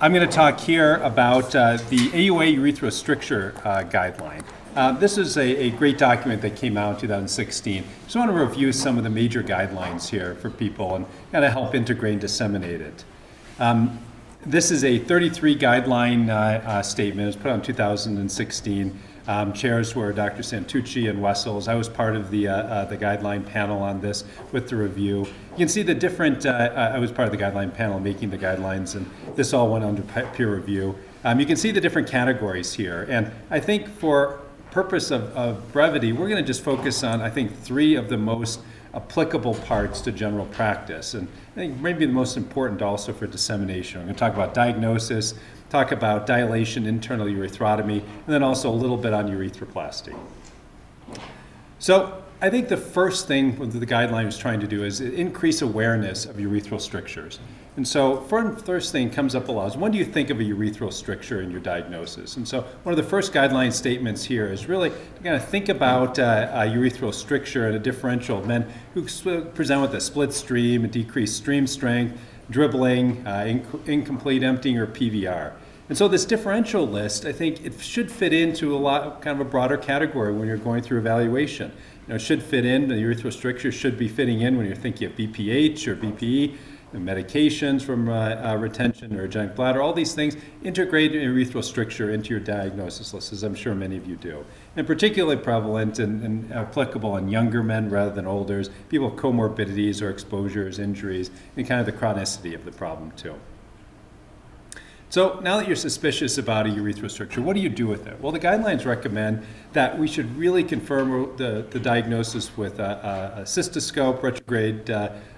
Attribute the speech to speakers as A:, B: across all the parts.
A: I'm going to talk here about the AUA Urethral Stricture Guideline. This is a great document that came out in 2016. Just want to review some of the major guidelines here for people and kind of help integrate and disseminate it. This is a 33 guideline statement. It was put out in 2016. Chairs were Dr. Santucci and Wessels. I was part of the guideline panel on this with the review. You can see the different, I was part of the guideline panel making the guidelines, and this all went under peer review. You can see the different categories here, and I think for purpose of brevity, we're going to just focus on, I think, 3 of the most applicable parts to general practice, and I think maybe the most important also for dissemination. I'm going to talk about diagnosis, talk about dilation, internal urethrotomy, and then also a little bit on urethroplasty. So I think the first thing that the guideline is trying to do is increase awareness of urethral strictures. And so first thing comes up a lot is, when do you think of a urethral stricture in your diagnosis? And so one of the first guideline statements here is really to kind of think about a urethral stricture and a differential of men who present with a split stream, a decreased stream strength, dribbling, incomplete emptying, or PVR. And so this differential list, I think it should fit into kind of a broader category when you're going through evaluation. It should fit in, the urethral stricture should be fitting in when you're thinking of BPH or BPE, medications from retention or adjunct bladder. All these things integrate urethral stricture into your diagnosis list, as I'm sure many of you do. And particularly prevalent and applicable in younger men rather than olders, people with comorbidities or exposures, injuries, and kind of the chronicity of the problem too. So now that you're suspicious about a urethral stricture, what do you do with it? Well, the guidelines recommend that we should really confirm the diagnosis with a cystoscope, retrograde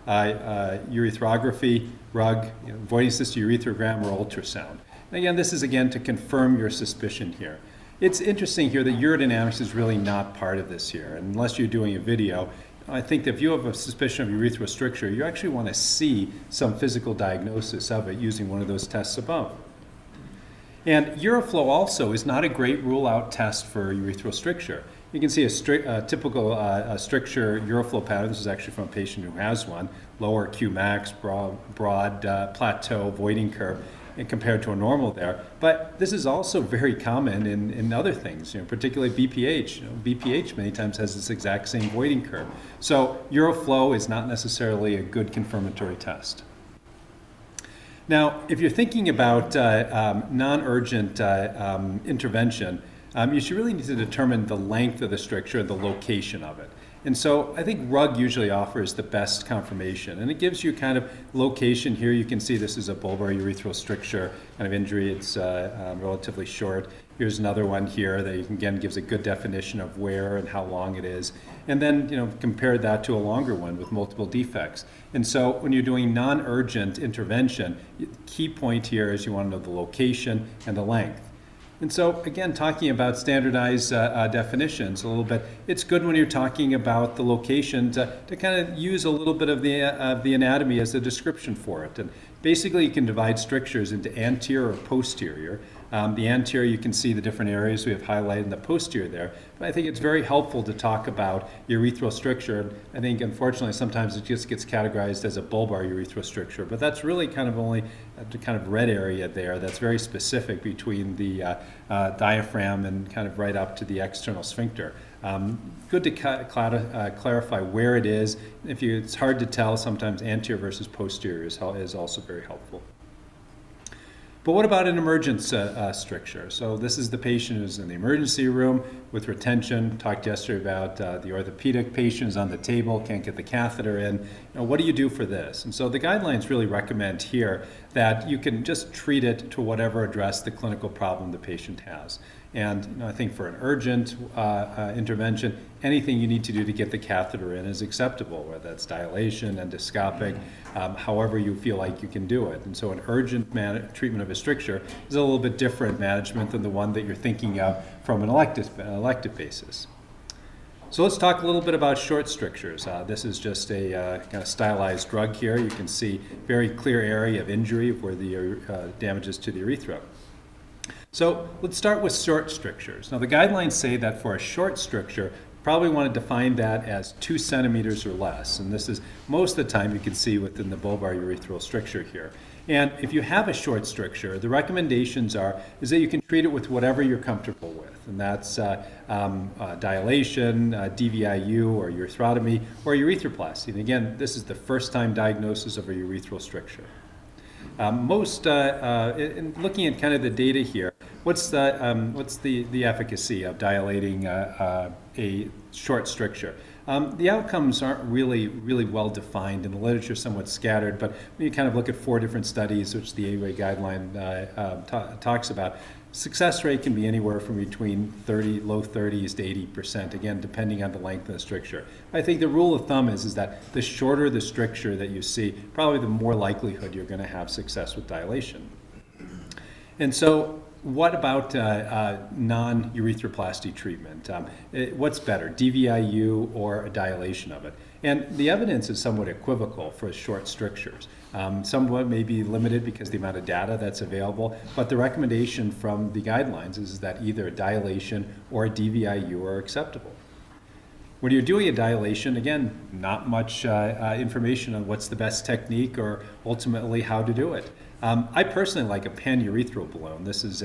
A: urethroplasty, RUG, voiding cystourethrogram, or ultrasound. And again, this is to confirm your suspicion here. It's interesting here that urodynamics is really not part of this here, and unless you're doing a video. I think that if you have a suspicion of urethral stricture, you actually want to see some physical diagnosis of it using one of those tests above. And uroflow also is not a great rule-out test for urethral stricture. You can see a typical stricture uroflow pattern. This is actually from a patient who has one. Lower Qmax, broad plateau, voiding curve, and compared to a normal there. But this is also very common in other things, particularly BPH. BPH many times has this exact same voiding curve. So uroflow is not necessarily a good confirmatory test. Now, if you're thinking about non-urgent intervention, you should really need to determine the length of the stricture and the location of it. And so I think RUG usually offers the best confirmation, and it gives you kind of location. Here you can see this is a bulbar urethral stricture kind of injury. It's relatively short. Here's another one here that again gives a good definition of where and how long it is. And then compare that to a longer one with multiple defects. And so when you're doing non-urgent intervention, the key point here is you want to know the location and the length. And so, again, talking about standardized definitions a little bit, it's good when you're talking about the location to kind of use a little bit of the anatomy as a description for it. And basically, you can divide strictures into anterior or posterior. The anterior, you can see the different areas we have highlighted in the posterior there. But I think it's very helpful to talk about urethral stricture. I think, unfortunately, sometimes it just gets categorized as a bulbar urethral stricture. But that's really kind of only the kind of red area there that's very specific between the diaphragm and kind of right up to the external sphincter. Good to clarify where it is. It's hard to tell, sometimes anterior versus posterior is also very helpful. But what about an emergent stricture? So this is the patient who's in the emergency room with retention. Talked yesterday about the orthopedic patient is on the table, can't get the catheter in. What do you do for this? And so the guidelines really recommend here that you can just treat it to whatever address the clinical problem the patient has. And I think for an urgent intervention, anything you need to do to get the catheter in is acceptable, whether that's dilation, endoscopic, however you feel like you can do it. And so an urgent treatment of a stricture is a little bit different management than the one that you're thinking of from an elective basis. So let's talk a little bit about short strictures. This is just a kind of stylized drug here. You can see very clear area of injury where the damage is to the urethra. So let's start with short strictures. Now the guidelines say that for a short stricture, probably want to define that as 2 centimeters or less. And this is most of the time you can see within the bulbar urethral stricture here. And if you have a short stricture, the recommendations is that you can treat it with whatever you're comfortable with. And that's dilation, DVIU or urethrotomy, or urethroplasty. And again, this is the first time diagnosis of a urethral stricture. In looking at kind of the data here, what's the efficacy of dilating a short stricture? The outcomes aren't really well defined, and the literature is somewhat scattered, but when you kind of look at 4 different studies, which the AUA guideline talks about, success rate can be anywhere from between low 30s to 80%, again, depending on the length of the stricture. I think the rule of thumb is that the shorter the stricture that you see, probably the more likelihood you're going to have success with dilation. And so, what about non-urethroplasty treatment? What's better, DVIU or a dilation of it? And the evidence is somewhat equivocal for short strictures. Somewhat may be limited because of the amount of data that's available, but the recommendation from the guidelines is that either a dilation or a DVIU are acceptable. When you're doing a dilation, again, not much information on what's the best technique or ultimately how to do it. I personally like a pan-urethral balloon. This is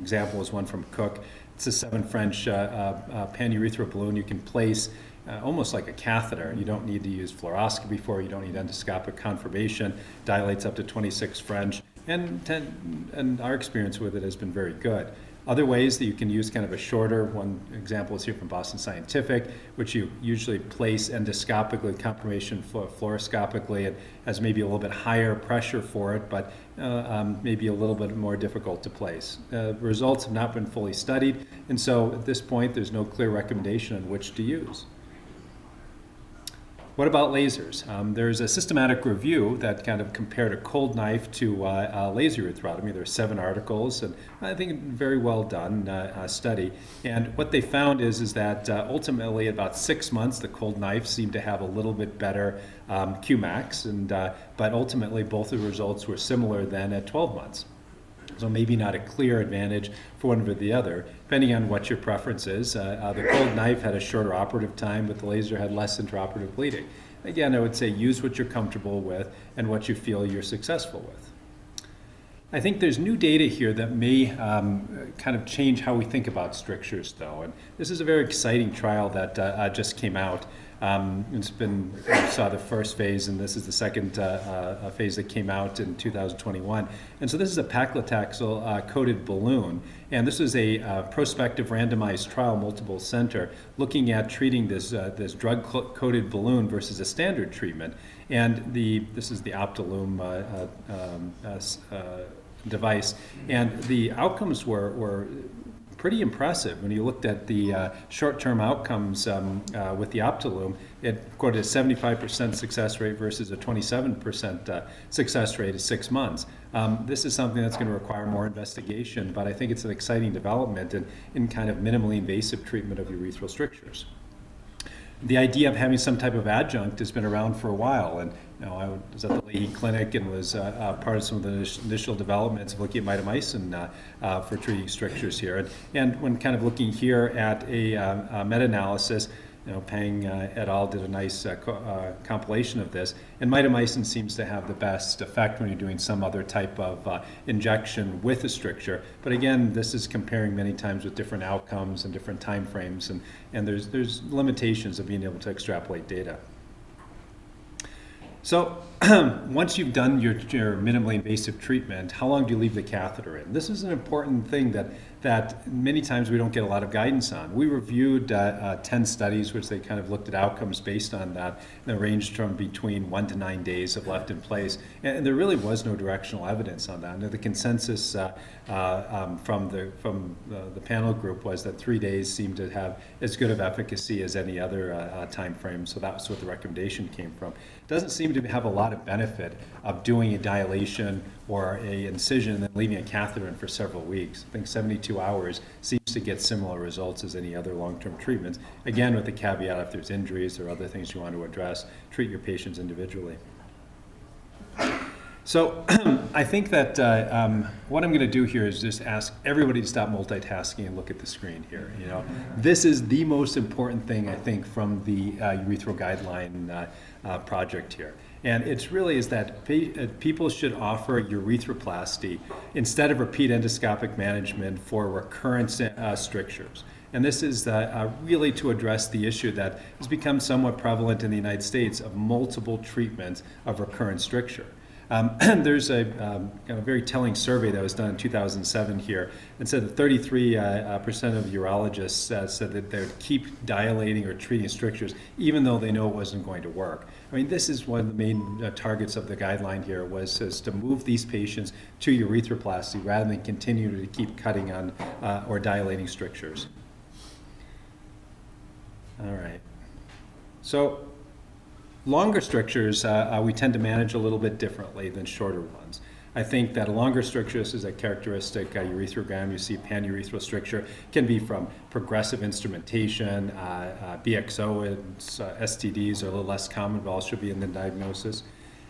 A: example is one from Cook. It's a 7 French pan-urethral balloon you can place almost like a catheter. You don't need to use fluoroscopy for it. You don't need endoscopic confirmation. Dilates up to 26 French, and our experience with it has been very good. Other ways that you can use kind of a shorter, one example is here from Boston Scientific, which you usually place endoscopically, confirmation fluoroscopically. It has maybe a little bit higher pressure for it, but maybe a little bit more difficult to place. Results have not been fully studied, and so at this point there's no clear recommendation on which to use. What about lasers? There's a systematic review that kind of compared a cold knife to laser urethrotomy. There are 7 articles, and I think a very well done study. And what they found is that ultimately, at about 6 months, the cold knife seemed to have a little bit better Qmax, but ultimately both the results were similar than at 12 months. So maybe not a clear advantage for one or the other, depending on what your preference is. The cold knife had a shorter operative time, but the laser had less intraoperative bleeding. Again, I would say use what you're comfortable with and what you feel you're successful with. I think there's new data here that may kind of change how we think about strictures, though. And this is a very exciting trial that just came out. We saw the first phase, and this is the second phase that came out in 2021. And so this is a paclitaxel coated balloon, and this is a prospective randomized trial, multiple center, looking at treating this drug coated balloon versus a standard treatment. And this is the Optilume device, and the outcomes were pretty impressive. When you looked at the short-term outcomes with the Optilume, it quoted a 75% success rate versus a 27% success rate at 6 months. This is something that's going to require more investigation, but I think it's an exciting development in kind of minimally invasive treatment of urethral strictures. The idea of having some type of adjunct has been around for a while, and I was at the Leahy Clinic and was part of some of the initial developments of looking at mitomycin for treating strictures here. And when kind of looking here at a meta-analysis, Pang et al. Did a nice compilation of this, and mitomycin seems to have the best effect when you're doing some other type of injection with a stricture. But again, this is comparing many times with different outcomes and different time frames, and there's limitations of being able to extrapolate data. So once you've done your minimally invasive treatment, how long do you leave the catheter in? This is an important thing that many times we don't get a lot of guidance on. We reviewed 10 studies which they kind of looked at outcomes based on that, and they ranged from between 1 to 9 days of left in place, and there really was no directional evidence on that. And the consensus from the panel group was that 3 days seemed to have as good of efficacy as any other time frame, so that was what the recommendation came from. It doesn't seem to have a lot of benefit of doing a dilation or a incision and then leaving a catheter in for several weeks. I think 72 hours seems to get similar results as any other long-term treatments. Again, with the caveat, if there's injuries or other things you want to address, treat your patients individually. So I think that what I'm going to do here is just ask everybody to stop multitasking and look at the screen here. You know, this is the most important thing I think from the urethral guideline project here. And it's really is that people should offer urethroplasty instead of repeat endoscopic management for recurrent strictures. And this is really to address the issue that has become somewhat prevalent in the United States of multiple treatments of recurrent stricture. There's a very telling survey that was done in 2007 here and said that 33% of urologists said that they would keep dilating or treating strictures even though they know it wasn't going to work. I mean, this is one of the main targets of the guideline here was to move these patients to urethroplasty rather than continue to keep cutting on or dilating strictures. All right. So longer strictures, we tend to manage a little bit differently than shorter ones. I think that a longer stricture, this is a characteristic urethrogram, you see panurethral stricture, can be from progressive instrumentation, BXO, and STDs are a little less common, but also should be in the diagnosis.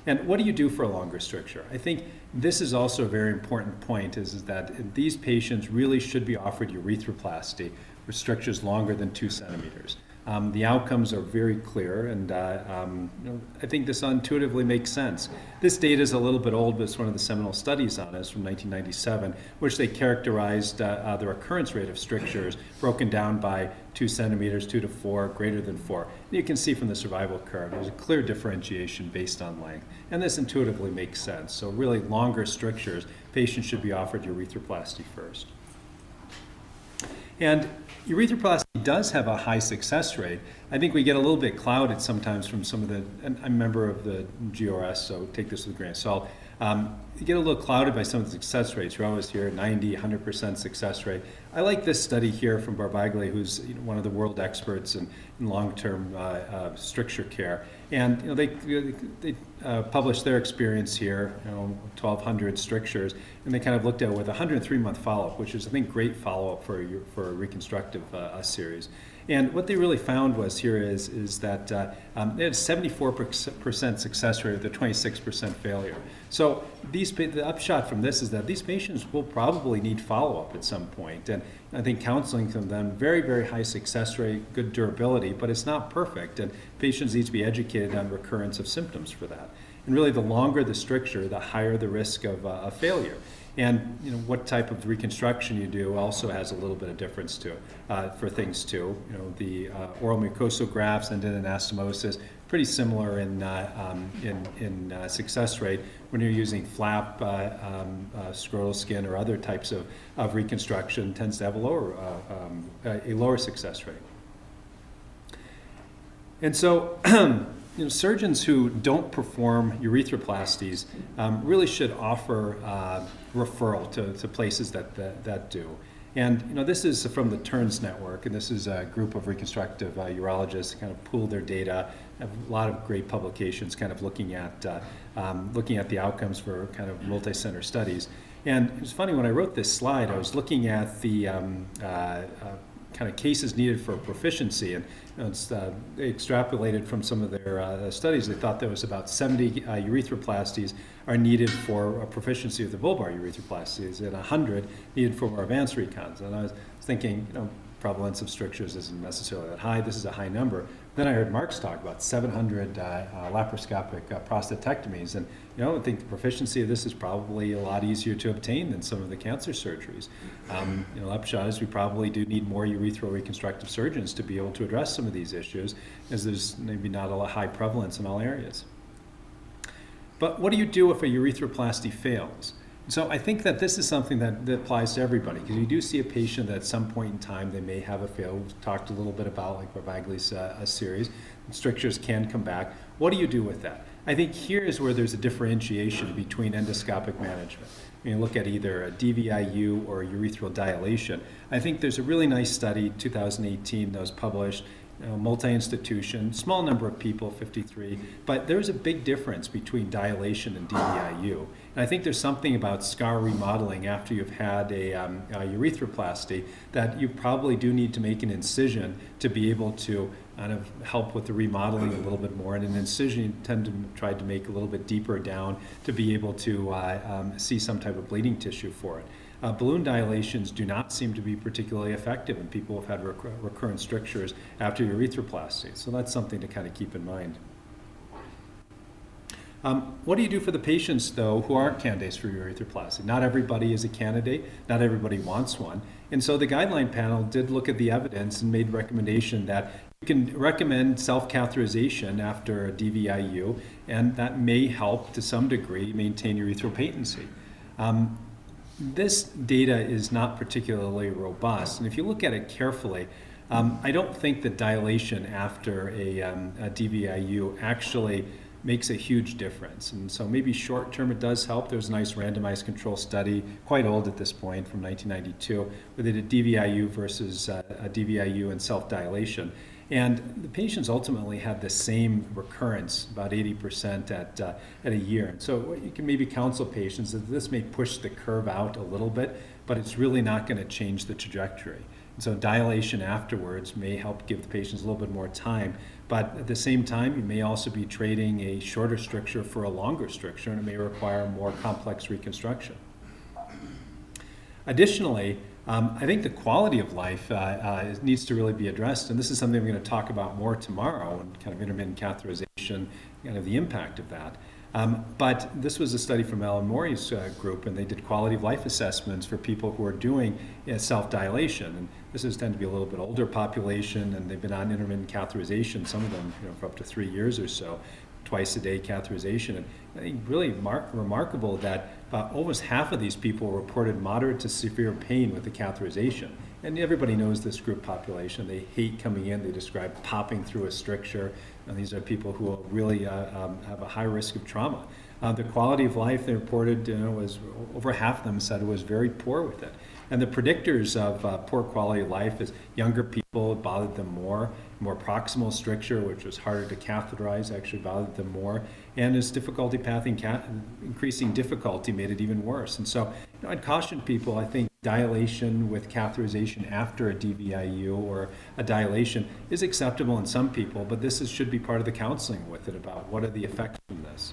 A: And what do you do for a longer stricture? I think this is also a very important point, is that these patients really should be offered urethroplasty for strictures longer than 2 centimeters. The outcomes are very clear, and I think this intuitively makes sense. This data is a little bit old, but it's one of the seminal studies on this from 1997, which they characterized the recurrence rate of strictures broken down by 2 centimeters, 2 to 4, greater than 4. And you can see from the survival curve, there's a clear differentiation based on length, and this intuitively makes sense. So really longer strictures, patients should be offered urethroplasty first. And urethroplasty does have a high success rate. I think we get a little bit clouded sometimes from some of the, and I'm a member of the GRS, so take this with a grain of salt. You get a little clouded by some of the success rates. We're always here, 90, 100% success rate. I like this study here from Barbagli, who's one of the world experts in long-term stricture care. And they published their experience here, 1,200 strictures, and they kind of looked at it with a 103-month follow-up, which is, I think, great follow-up for a reconstructive series. And what they really found was here is that they had a 74% success rate with a 26% failure. So the upshot from this is that these patients will probably need follow-up at some point. And I think counseling from them, very, very high success rate, good durability, but it's not perfect. And patients need to be educated on recurrence of symptoms for that. And really, the longer the stricture, the higher the risk of a failure. And what type of reconstruction you do also has a little bit of difference to for things too. The oral mucosal grafts and anastomosis, pretty similar in success rate when you're using flap, scrotal skin, or other types of reconstruction, tends to have a lower success rate. And so surgeons who don't perform urethroplasties really should offer referral to places that do. And this is from the Turns Network, and this is a group of reconstructive urologists who kind of pool their data. Have a lot of great publications kind of looking at the outcomes for kind of multi-center studies. And it was funny, when I wrote this slide, I was looking at the kind of cases needed for proficiency, and they extrapolated from some of their studies. They thought there was about 70 urethroplasties are needed for a proficiency of the bulbar urethroplasties, and 100 needed for more advanced recons. And I was thinking, prevalence of strictures isn't necessarily that high. This is a high number. Then I heard Mark's talk about 700 laparoscopic prostatectomies, and I think the proficiency of this is probably a lot easier to obtain than some of the cancer surgeries. Upshot is we probably do need more urethral reconstructive surgeons to be able to address some of these issues, as there's maybe not a high prevalence in all areas. But what do you do if a urethroplasty fails? So I think that this is something that applies to everybody, because you do see a patient that at some point in time they may have a fail. We've talked a little bit about, like Barbagli's series. Strictures can come back. What do you do with that? I think here is where there's a differentiation between endoscopic management. When you look at either a DVIU or urethral dilation, I think there's a really nice study, 2018, that was published multi-institution, small number of people, 53, but there's a big difference between dilation and DVIU. And I think there's something about scar remodeling after you've had a urethroplasty that you probably do need to make an incision to be able to kind of help with the remodeling a little bit more. And an incision you tend to try to make a little bit deeper down to be able to see some type of bleeding tissue for it. Balloon dilations do not seem to be particularly effective in people who have had recurrent strictures after urethroplasty. So that's something to kind of keep in mind. What do you do for the patients, though, who aren't candidates for urethroplasty? Not everybody is a candidate. Not everybody wants one. And so the guideline panel did look at the evidence and made recommendation that you can recommend self-catheterization after a DVIU, and that may help to some degree maintain urethral patency. This data is not particularly robust, and if you look at it carefully, I don't think that dilation after a DVIU actually makes a huge difference. And so maybe short term it does help. There's a nice randomized control study, quite old at this point, from 1992, where they did DVIU versus a DVIU and self-dilation. And the patients ultimately had the same recurrence, about 80% at a year. And so you can maybe counsel patients that this may push the curve out a little bit, but it's really not going to change the trajectory. And so dilation afterwards may help give the patients a little bit more time. But at the same time, you may also be trading a shorter stricture for a longer stricture, and it may require more complex reconstruction. Additionally, I think the quality of life needs to really be addressed, and this is something we're going to talk about more tomorrow, and kind of intermittent catheterization, kind of the impact of that. But this was a study from Ellen Morey's group, and they did quality of life assessments for people who are doing self-dilation. And this is tend to be a little bit older population, and they've been on intermittent catheterization, some of them for up to 3 years or so, twice a day catheterization. And I think really remarkable that almost half of these people reported moderate to severe pain with the catheterization. And everybody knows this group population. They hate coming in. They describe popping through a stricture. And these are people who really have a high risk of trauma. The quality of life they reported was over half of them said it was very poor with it. And the predictors of poor quality of life is younger people, it bothered them more proximal stricture, which was harder to catheterize, actually bothered them more, and as difficulty pathing, increasing difficulty made it even worse. And so I'd caution people, I think dilation with catheterization after a DVIU or a dilation is acceptable in some people, but this should be part of the counseling with it about what are the effects from this.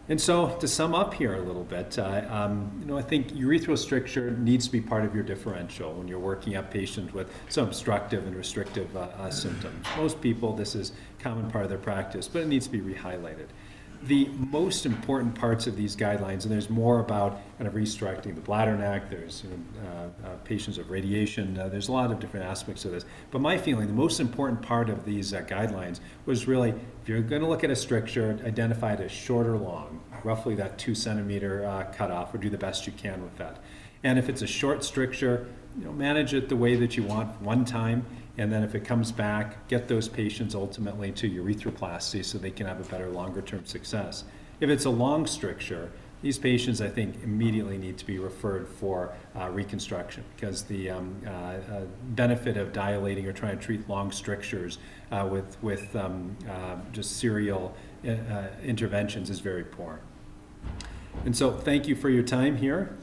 A: And so to sum up here a little bit, I think urethral stricture needs to be part of your differential when you're working up patients with some obstructive and restrictive symptoms. Most people, this is a common part of their practice, but it needs to be re-highlighted. The most important parts of these guidelines, and there's more about kind of restricting the bladder neck, there's patients of radiation, there's a lot of different aspects of this. But my feeling, the most important part of these guidelines was really, if you're going to look at a stricture, identify it as short or long, roughly that 2 centimeter cutoff, or do the best you can with that. And if it's a short stricture, manage it the way that you want one time, and then if it comes back, get those patients ultimately to urethroplasty so they can have a better longer-term success. If it's a long stricture, these patients, I think, immediately need to be referred for reconstruction, because the benefit of dilating or trying to treat long strictures with just serial interventions is very poor. And so thank you for your time here.